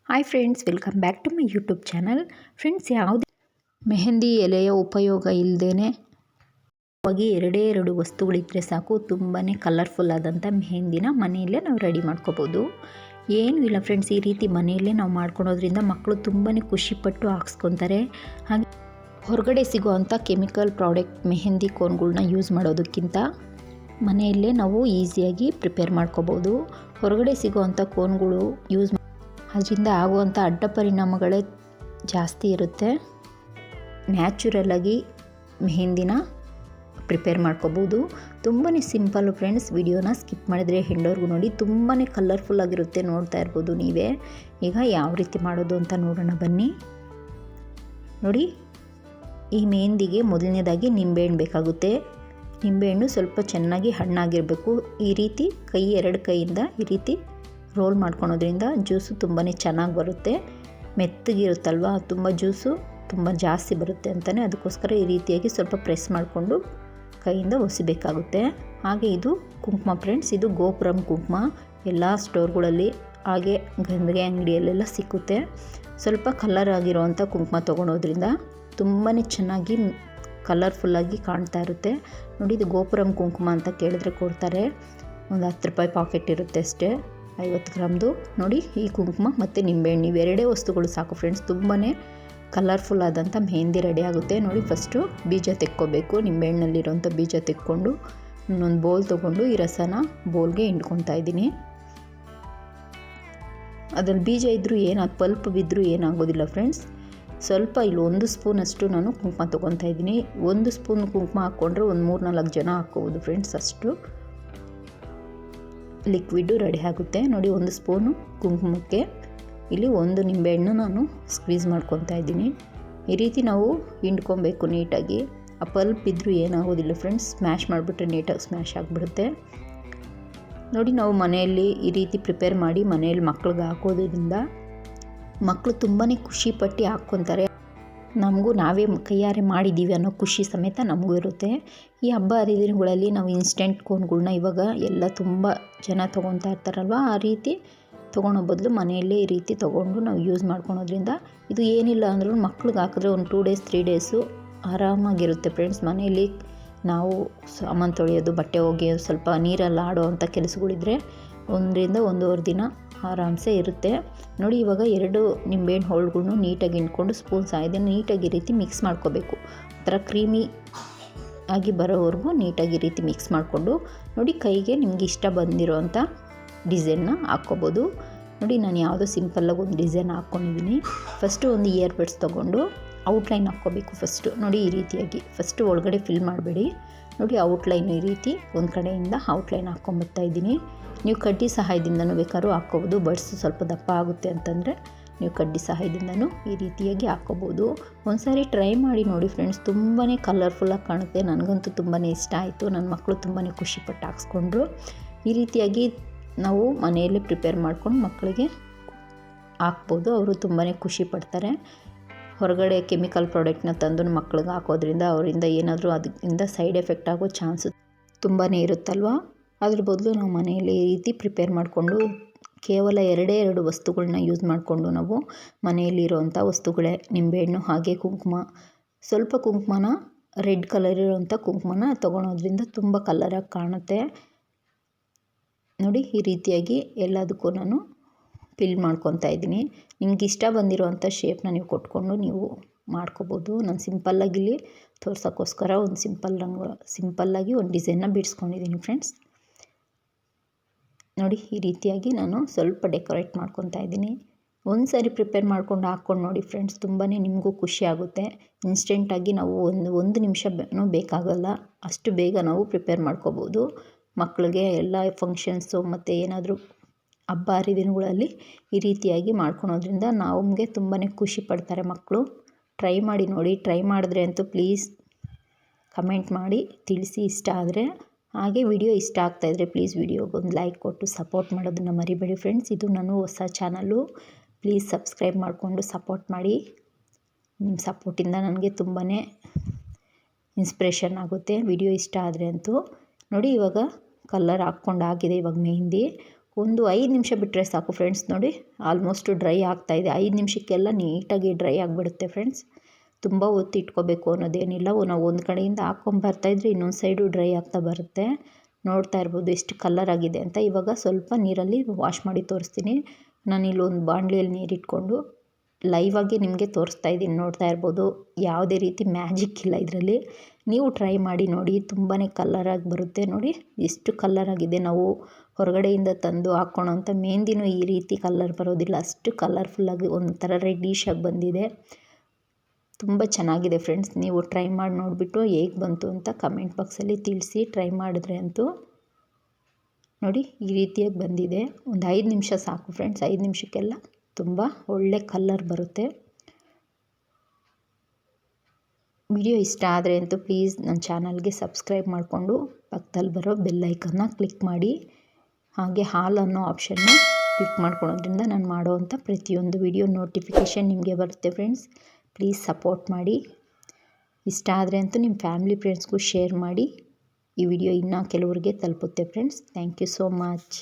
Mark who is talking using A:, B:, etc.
A: Hi friends, welcome back to my YouTube channel. Friends, ಯಾವುದೇ ಮೆಹಂದಿ ಎಲೆಯ ಉಪಯೋಗ ಇಲ್ಲದೇ ಎರಡು ವಸ್ತುಗಳಿದ್ದರೆ ಸಾಕು, ತುಂಬಾ ಕಲರ್ಫುಲ್ ಆದಂಥ ಮೆಹಂದಿನ ಮನೆಯಲ್ಲೇ ನಾವು ರೆಡಿ ಮಾಡ್ಕೋಬೋದು. ಏನೂ ಇಲ್ಲ ಫ್ರೆಂಡ್ಸ್, ಈ ರೀತಿ ಮನೆಯಲ್ಲೇ ನಾವು ಮಾಡ್ಕೊಳೋದ್ರಿಂದ ಮಕ್ಕಳು ತುಂಬಾ ಖುಷಿಪಟ್ಟು ಹಾಕ್ಸ್ಕೊತಾರೆ. ಹಾಗೆ ಹೊರಗಡೆ ಸಿಗೋವಂಥ ಕೆಮಿಕಲ್ ಪ್ರಾಡಕ್ಟ್ ಮೆಹಂದಿ ಕೋನ್ಗಳನ್ನ ಯೂಸ್ ಮಾಡೋದಕ್ಕಿಂತ ಮನೆಯಲ್ಲೇ ನಾವು ಈಸಿಯಾಗಿ ಪ್ರಿಪೇರ್ ಮಾಡ್ಕೋಬೋದು. ಹೊರಗಡೆ ಸಿಗೋವಂಥ ಕೋನ್ಗಳು ಅದರಿಂದ ಆಗುವಂಥ ಅಡ್ಡ ಪರಿಣಾಮಗಳೇ ಜಾಸ್ತಿ ಇರುತ್ತೆ. ನ್ಯಾಚುರಲಾಗಿ ಮೆಹಂದಿನ ಪ್ರಿಪೇರ್ ಮಾಡ್ಕೋಬೋದು. ತುಂಬಾ ಸಿಂಪಲ್ಲು ಫ್ರೆಂಡ್ಸ್. ವಿಡಿಯೋನ ಸ್ಕಿಪ್ ಮಾಡಿದರೆ ಹೆಂಡೋರ್ಗು ನೋಡಿ, ತುಂಬಾ ಕಲರ್ಫುಲ್ ಆಗಿರುತ್ತೆ. ನೋಡ್ತಾ ಇರ್ಬೋದು ನೀವೇ. ಈಗ ಯಾವ ರೀತಿ ಮಾಡೋದು ಅಂತ ನೋಡೋಣ ಬನ್ನಿ. ನೋಡಿ, ಈ ಮೆಹಂದಿಗೆ ಮೊದಲನೇದಾಗಿ ನಿಂಬೆಹಣ್ಣು ಬೇಕಾಗುತ್ತೆ. ನಿಂಬೆಹಣ್ಣು ಸ್ವಲ್ಪ ಚೆನ್ನಾಗಿ ಹಣ್ಣಾಗಿರಬೇಕು. ಈ ರೀತಿ ಎರಡು ಕೈಯಿಂದ ಈ ರೀತಿ ರೋಲ್ ಮಾಡ್ಕೊಳೋದ್ರಿಂದ ಜ್ಯೂಸು ತುಂಬಾ ಚೆನ್ನಾಗಿ ಬರುತ್ತೆ. ಮೆತ್ತಗಿರುತ್ತಲ್ವ, ತುಂಬ ಜ್ಯೂಸು ತುಂಬ ಜಾಸ್ತಿ ಬರುತ್ತೆ ಅಂತಲೇ ಅದಕ್ಕೋಸ್ಕರ ಈ ರೀತಿಯಾಗಿ ಸ್ವಲ್ಪ ಪ್ರೆಸ್ ಮಾಡಿಕೊಂಡು ಕೈಯಿಂದ ಒಸಿಬೇಕಾಗುತ್ತೆ. ಹಾಗೆ ಇದು ಕುಂಕುಮ ಫ್ರೆಂಡ್ಸ್, ಇದು ಗೋಪುರಂ ಕುಂಕುಮ. ಎಲ್ಲ ಸ್ಟೋರ್ಗಳಲ್ಲಿ ಹಾಗೆ ಗಂಧಿಗೆ ಅಂಗಡಿಯಲ್ಲೆಲ್ಲ ಸಿಕ್ಕುತ್ತೆ. ಸ್ವಲ್ಪ ಕಲರ್ ಆಗಿರೋವಂಥ ಕುಂಕುಮ ತೊಗೊಳೋದ್ರಿಂದ ತುಂಬಾ ಚೆನ್ನಾಗಿ ಕಲರ್ಫುಲ್ಲಾಗಿ ಕಾಣ್ತಾ ಇರುತ್ತೆ. ನೋಡಿ, ಇದು ಗೋಪುರಂ ಕುಂಕುಮ ಅಂತ ಕೇಳಿದ್ರೆ ಕೊಡ್ತಾರೆ. ಒಂದು 10 ರೂಪಾಯಿ ಪಾಕೆಟ್ ಇರುತ್ತೆ ಅಷ್ಟೇ, 50 ಗ್ರಾಮ್ದು. ನೋಡಿ, ಈ ಕುಂಕುಮ ಮತ್ತು ನಿಂಬೆಹಣ್ಣು ಇವೆರಡೇ ವಸ್ತುಗಳು ಸಾಕು ಫ್ರೆಂಡ್ಸ್. ತುಂಬಾ ಕಲರ್ಫುಲ್ ಆದಂಥ ಮೆಹಂದಿ ರೆಡಿ ಆಗುತ್ತೆ. ನೋಡಿ, ಫಸ್ಟು ಬೀಜ ತೆಕ್ಕೋಬೇಕು. ನಿಂಬೆಹಣ್ಣಲ್ಲಿರೋಂಥ ಬೀಜ ತೆಕ್ಕೊಂಡು ಇನ್ನೊಂದು ಬೌಲ್ ತೊಗೊಂಡು ಈ ರಸನ ಬೌಲ್ಗೆ ಹಿಂಡ್ಕೊತಾ ಇದ್ದೀನಿ. ಅದ್ರಲ್ಲಿ ಬೀಜ ಇದ್ದರೂ ಪಲ್ಪ್ ಬಿದ್ದರೂ ಏನಾಗೋದಿಲ್ಲ ಫ್ರೆಂಡ್ಸ್. ಸ್ವಲ್ಪ ಇಲ್ಲಿ 1 ಸ್ಪೂನಷ್ಟು ನಾನು ಕುಂಕುಮ ತೊಗೊತಾ ಇದ್ದೀನಿ. 1 ಸ್ಪೂನ್ ಕುಂಕುಮ ಹಾಕ್ಕೊಂಡ್ರೆ ಒಂದು 3-4 ಜನ ಹಾಕ್ಕೋಬೋದು ಫ್ರೆಂಡ್ಸ್. ಅಷ್ಟು ಲಿಕ್ವಿಡ್ಡು ರೆಡಿ ಆಗುತ್ತೆ. ನೋಡಿ, 1 ಸ್ಪೂನು ಕುಂಕುಮಕ್ಕೆ ಇಲ್ಲಿ 1 ನಿಂಬೆಹಣ್ಣು ನಾನು ಸ್ಕ್ವೀಸ್ ಮಾಡ್ಕೊತಾ ಇದ್ದೀನಿ. ಈ ರೀತಿ ನಾವು ಹಿಂಡ್ಕೊಬೇಕು ನೀಟಾಗಿ. ಆ ಪಲ್ಪ್ ಇದ್ದರೂ ಏನಾಗೋದಿಲ್ಲ ಫ್ರೆಂಡ್ಸ್. ಸ್ಮ್ಯಾಶ್ ಮಾಡಿಬಿಟ್ರೆ ನೀಟಾಗಿ ಸ್ಮ್ಯಾಶ್ ಆಗಿಬಿಡುತ್ತೆ. ನೋಡಿ, ನಾವು ಮನೆಯಲ್ಲಿ ಈ ರೀತಿ ಪ್ರಿಪೇರ್ ಮಾಡಿ ಮನೆಯಲ್ಲಿ ಮಕ್ಳಿಗೆ ಹಾಕೋದ್ರಿಂದ ಮಕ್ಕಳು ತುಂಬಾ ಖುಷಿಪಟ್ಟು ಹಾಕ್ಕೊತಾರೆ. ನಮಗೂ ನಾವೇ ಕೈಯಾರೆ ಮಾಡಿದ್ದೀವಿ ಅನ್ನೋ ಖುಷಿ ಸಮೇತ ನಮಗೂ ಇರುತ್ತೆ. ಈ ಹಬ್ಬ ಹರಿದಿನಗಳಲ್ಲಿ ನಾವು ಇನ್ಸ್ಟೆಂಟ್ ಕೋನ್ಗಳನ್ನ ಇವಾಗ ಎಲ್ಲ ತುಂಬ ಜನ ತೊಗೊತಾ ಇರ್ತಾರಲ್ವ, ಆ ರೀತಿ ತೊಗೊಳೋ ಬದಲು ಮನೆಯಲ್ಲೇ ಈ ರೀತಿ ತೊಗೊಂಡು ನಾವು ಯೂಸ್ ಮಾಡ್ಕೊಳೋದ್ರಿಂದ ಇದು ಏನಿಲ್ಲ ಅಂದ್ರೂ ಮಕ್ಳಿಗೆ ಹಾಕಿದ್ರೆ ಒಂದು 2 ಡೇಸ್ 3 ಡೇಸು ಆರಾಮಾಗಿರುತ್ತೆ ಫ್ರೆಂಡ್ಸ್. ಮನೆಯಲ್ಲಿ ನಾವು ಸಾಮಾನು ತೊಳೆಯೋದು, ಬಟ್ಟೆ ಒಗೆಯೋದು, ಸ್ವಲ್ಪ ನೀರಲ್ಲಿ ಆಡೋ ಅಂಥ ಕೆಲಸಗಳಿದ್ರೆ 1ರಿಂದ 1.5 ದಿನ ಆರಾಮ್ಸೆ ಇರುತ್ತೆ. ನೋಡಿ, ಇವಾಗ 2 ನಿಂಬೆಹಣ್ಣು ಹೋಳುಗಳನ್ನು ನೀಟಾಗಿ ಹಿಂಡ್ಕೊಂಡು ಸ್ಪೂನ್ ಸಹಾಯದಿಂದ ನೀಟಾಗಿ ಈ ರೀತಿ ಮಿಕ್ಸ್ ಮಾಡ್ಕೋಬೇಕು. ಒಂಥರ ಕ್ರೀಮಿ ಆಗಿ ಬರೋವರೆಗೂ ನೀಟಾಗಿ ಈ ರೀತಿ ಮಿಕ್ಸ್ ಮಾಡಿಕೊಂಡು ನೋಡಿ, ಕೈಗೆ ನಿಮ್ಗೆ ಇಷ್ಟ ಬಂದಿರೋವಂಥ ಡಿಸೈನ್ನ ಹಾಕ್ಕೋಬೋದು. ನೋಡಿ, ನಾನು ಯಾವುದೋ ಸಿಂಪಲ್ಲಾಗಿ ಒಂದು ಡಿಸೈನ್ ಹಾಕ್ಕೊಂಡಿದ್ದೀನಿ. ಫಸ್ಟು ಒಂದು ಇಯರ್ ಬಡ್ಸ್ ತೊಗೊಂಡು ಔಟ್ಲೈನ್ ಹಾಕ್ಕೋಬೇಕು ಫಸ್ಟು. ನೋಡಿ, ಈ ರೀತಿಯಾಗಿ ಫಸ್ಟು ಒಳಗಡೆ ಫಿಲ್ ಮಾಡಬೇಡಿ. ನೋಡಿ, ಔಟ್ಲೈನ್ ಈ ರೀತಿ ಒಂದು ಕಡೆಯಿಂದ ಔಟ್ಲೈನ್ ಹಾಕ್ಕೊಂಬರ್ತಾ ಇದ್ದೀನಿ. ನೀವು ಕಡ್ಡಿ ಸಹಾಯದಿಂದನೂ ಬೇಕಾದ್ರೂ ಹಾಕ್ಕೋಬೋದು. ಬಡ್ಸು ಸ್ವಲ್ಪ ದಪ್ಪ ಆಗುತ್ತೆ ಅಂತಂದರೆ ನೀವು ಕಡ್ಡಿ ಸಹಾಯದಿಂದನೂ ಈ ರೀತಿಯಾಗಿ ಹಾಕ್ಕೋಬೋದು. ಒಂದು ಸಾರಿ ಟ್ರೈ ಮಾಡಿ ನೋಡಿ ಫ್ರೆಂಡ್ಸ್, ತುಂಬಾ ಕಲರ್ಫುಲ್ಲಾಗಿ ಕಾಣುತ್ತೆ. ನನಗಂತೂ ತುಂಬಾ ಇಷ್ಟ ಆಯಿತು. ನನ್ನ ಮಕ್ಕಳು ತುಂಬಾ ಖುಷಿಪಟ್ಟು ಹಾಕ್ಸ್ಕೊಂಡ್ರು. ಈ ರೀತಿಯಾಗಿ ನಾವು ಮನೆಯಲ್ಲೇ ಪ್ರಿಪೇರ್ ಮಾಡ್ಕೊಂಡು ಮಕ್ಕಳಿಗೆ ಹಾಕ್ಬೋದು. ಅವರು ತುಂಬಾ ಖುಷಿ ಪಡ್ತಾರೆ. ಹೊರಗಡೆ ಕೆಮಿಕಲ್ ಪ್ರಾಡಕ್ಟ್ನ ತಂದು ಮಕ್ಳಿಗೆ ಹಾಕೋದ್ರಿಂದ ಅವರಿಂದ ಏನಾದರೂ ಅದರಿಂದ ಸೈಡ್ ಎಫೆಕ್ಟ್ ಆಗೋ ಚಾನ್ಸು ತುಂಬಾ ಇರುತ್ತಲ್ವ. ಅದ್ರ ಬದಲು ನಾವು ಮನೆಯಲ್ಲಿ ಈ ರೀತಿ ಪ್ರಿಪೇರ್ ಮಾಡಿಕೊಂಡು ಕೇವಲ 2 ವಸ್ತುಗಳನ್ನ ಯೂಸ್ ಮಾಡಿಕೊಂಡು ನಾವು ಮನೆಯಲ್ಲಿರೋವಂಥ ವಸ್ತುಗಳೇ ನಿಂಬೆಹಣ್ಣು ಹಾಗೆ ಕುಂಕುಮ, ಸ್ವಲ್ಪ ಕುಂಕುಮನ ರೆಡ್ ಕಲರ್ ಇರೋವಂಥ ಕುಂಕುಮನ ತೊಗೊಳೋದ್ರಿಂದ ತುಂಬ ಕಲರಾಗಿ ಕಾಣುತ್ತೆ. ನೋಡಿ, ಈ ರೀತಿಯಾಗಿ ಎಲ್ಲದಕ್ಕೂ ನಾನು ಫಿಲ್ ಮಾಡ್ಕೊತಾ ಇದ್ದೀನಿ. ನಿಮ್ಗೆ ಇಷ್ಟ ಬಂದಿರೋವಂಥ ಶೇಪ್ನ ನೀವು ಕೊಟ್ಕೊಂಡು ನೀವು ಮಾಡ್ಕೋಬೋದು. ನಾನು ಸಿಂಪಲ್ಲಾಗಿ ಇಲ್ಲಿ ತೋರ್ಸೋಕ್ಕೋಸ್ಕರ ಒಂದು ಸಿಂಪಲ್ಲಾಗಿ ಒಂದು ಡಿಸೈನ್ನ ಬಿಡಿಸ್ಕೊಂಡಿದ್ದೀನಿ ಫ್ರೆಂಡ್ಸ್. ನೋಡಿ, ಈ ರೀತಿಯಾಗಿ ನಾನು ಸ್ವಲ್ಪ ಡೆಕೋರೇಟ್ ಮಾಡ್ಕೊತಾ ಇದ್ದೀನಿ. ಒಂದು ಸಾರಿ ಪ್ರಿಪೇರ್ ಮಾಡ್ಕೊಂಡು ಹಾಕ್ಕೊಂಡು ನೋಡಿ ಫ್ರೆಂಡ್ಸ್, ತುಂಬಾ ನಿಮಗೂ ಖುಷಿ ಆಗುತ್ತೆ. ಇನ್ಸ್ಟೆಂಟಾಗಿ ನಾವು ಒಂದು ನಿಮಿಷನೂ ಬೇಕಾಗಲ್ಲ, ಅಷ್ಟು ಬೇಗ ನಾವು ಪ್ರಿಪೇರ್ ಮಾಡ್ಕೋಬೋದು. ಮಕ್ಕಳಿಗೆ ಎಲ್ಲ ಫಂಕ್ಷನ್ಸು ಮತ್ತು ಏನಾದರೂ ಹಬ್ಬ ಹರಿದಿನಗಳಲ್ಲಿ ಈ ರೀತಿಯಾಗಿ ಮಾಡ್ಕೊಳೋದ್ರಿಂದ ನಮಗೆ ತುಂಬಾ ಖುಷಿ ಪಡ್ತಾರೆ ಮಕ್ಕಳು. ಟ್ರೈ ಮಾಡಿ ನೋಡಿ. ಟ್ರೈ ಮಾಡಿದ್ರೆ ಅಂತೂ ಪ್ಲೀಸ್ ಕಮೆಂಟ್ ಮಾಡಿ ತಿಳಿಸಿ ಇಷ್ಟ ಆದರೆ. ಹಾಗೆ ವಿಡಿಯೋ ಇಷ್ಟ ಆಗ್ತಾಯಿದ್ರೆ ಪ್ಲೀಸ್ ವಿಡಿಯೋಗೊಂದು ಲೈಕ್ ಕೊಟ್ಟು ಸಪೋರ್ಟ್ ಮಾಡೋದನ್ನು ಮರಿಬೇಡಿ ಫ್ರೆಂಡ್ಸ್. ಇದು ನಾನು ಹೊಸ ಚಾನಲ್ಲು, ಪ್ಲೀಸ್ ಸಬ್ಸ್ಕ್ರೈಬ್ ಮಾಡಿಕೊಂಡು ಸಪೋರ್ಟ್ ಮಾಡಿ. ನಿಮ್ಮ ಸಪೋರ್ಟಿಂದ ನನಗೆ ತುಂಬಾ ಇನ್ಸ್ಪಿರೇಷನ್ ಆಗುತ್ತೆ ವಿಡಿಯೋ ಇಷ್ಟ ಆದರೆ ಅಂತೂ. ನೋಡಿ, ಇವಾಗ ಕಲರ್ ಹಾಕ್ಕೊಂಡಾಗಿದೆ. ಇವಾಗ ಮೆಹಂದಿ ಒಂದು 5 ನಿಮಿಷ ಬಿಟ್ಟರೆ ಸಾಕು ಫ್ರೆಂಡ್ಸ್. ನೋಡಿ ಆಲ್ಮೋಸ್ಟ್ ಡ್ರೈ ಆಗ್ತಾಯಿದೆ. 5 ನಿಮಿಷಕ್ಕೆಲ್ಲ ನೀಟಾಗಿ ಡ್ರೈ ಆಗಿಬಿಡುತ್ತೆ ಫ್ರೆಂಡ್ಸ್. ತುಂಬ ಹೊತ್ತು ಇಟ್ಕೋಬೇಕು ಅನ್ನೋದೇನಿಲ್ಲ. ನಾವು ಒಂದು ಕಡೆಯಿಂದ ಹಾಕ್ಕೊಂಬರ್ತಾಯಿದ್ರೆ ಇನ್ನೊಂದು ಸೈಡು ಡ್ರೈ ಆಗ್ತಾ ಬರುತ್ತೆ. ನೋಡ್ತಾ ಇರ್ಬೋದು ಎಷ್ಟು ಕಲರ್ ಆಗಿದೆ ಅಂತ. ಇವಾಗ ಸ್ವಲ್ಪ ನೀರಲ್ಲಿ ವಾಶ್ ಮಾಡಿ ತೋರಿಸ್ತೀನಿ. ನಾನಿಲ್ಲಿ ಒಂದು ಬಾಣಲಿಯಲ್ಲಿ ನೀರಿಟ್ಕೊಂಡು ಲೈವಾಗಿ ನಿಮಗೆ ತೋರಿಸ್ತಾ ಇದ್ದೀನಿ. ನೋಡ್ತಾ ಇರ್ಬೋದು ಯಾವುದೇ ರೀತಿ ಮ್ಯಾಜಿಕ್ ಇಲ್ಲ ಇದರಲ್ಲಿ. ನೀವು ಟ್ರೈ ಮಾಡಿ ನೋಡಿ, ತುಂಬಾ ಕಲರಾಗಿ ಬರುತ್ತೆ. ನೋಡಿ ಎಷ್ಟು ಕಲರಾಗಿದೆ. ನಾವು ಹೊರಗಡೆಯಿಂದ ತಂದು ಹಾಕ್ಕೊಳ್ಳೋಂಥ ಮೆಹಂದಿನೂ ಈ ರೀತಿ ಕಲರ್ ಬರೋದಿಲ್ಲ. ಅಷ್ಟು ಕಲರ್ಫುಲ್ಲಾಗಿ ಒಂಥರ ರೆಡ್ಡಿಶಾಗಿ ಬಂದಿದೆ. ತುಂಬ ಚೆನ್ನಾಗಿದೆ ಫ್ರೆಂಡ್ಸ್. ನೀವು ಟ್ರೈ ಮಾಡಿ ನೋಡಿಬಿಟ್ಟು ಹೇಗೆ ಬಂತು ಅಂತ ಕಮೆಂಟ್ ಬಾಕ್ಸಲ್ಲಿ ತಿಳಿಸಿ. ಟ್ರೈ ಮಾಡಿದ್ರೆ ಅಂತೂ ನೋಡಿ ಈ ರೀತಿಯಾಗಿ ಬಂದಿದೆ. ಒಂದು 5 ನಿಮಿಷ ಸಾಕು ಫ್ರೆಂಡ್ಸ್. 5 ನಿಮಿಷಕ್ಕೆಲ್ಲ ತುಂಬ ಒಳ್ಳೆ ಕಲರ್ ಬರುತ್ತೆ. ವಿಡಿಯೋ ಇಷ್ಟ ಆದರೆ ಅಂತೂ ಪ್ಲೀಸ್ ನನ್ನ ಚಾನಲ್ಗೆ ಸಬ್ಸ್ಕ್ರೈಬ್ ಮಾಡಿಕೊಂಡು ಪಕ್ಕದಲ್ಲಿ ಬರೋ ಬೆಲ್ ಐಕನ್ನ ಕ್ಲಿಕ್ ಮಾಡಿ. ಹಾಗೆ ಹಾಲ್ ಅನ್ನೋ ಆಪ್ಷನ್ನ ಕ್ಲಿಕ್ ಮಾಡ್ಕೊಳ್ಳೋದ್ರಿಂದ ನಾನು ಮಾಡೋವಂಥ ಪ್ರತಿಯೊಂದು ವಿಡಿಯೋ ನೋಟಿಫಿಕೇಷನ್ ನಿಮಗೆ ಬರುತ್ತೆ ಫ್ರೆಂಡ್ಸ್. ಪ್ಲೀಸ್ ಸಪೋರ್ಟ್ ಮಾಡಿ. ಇಷ್ಟ ಆದರೆ ಅಂತೂ ನಿಮ್ಮ ಫ್ಯಾಮಿಲಿ ಫ್ರೆಂಡ್ಸ್ಗೂ ಶೇರ್ ಮಾಡಿ. ಈ ವಿಡಿಯೋ ಇನ್ನೂ ಕೆಲವರಿಗೆ ತಲುಪುತ್ತೆ friends. Thank you so much.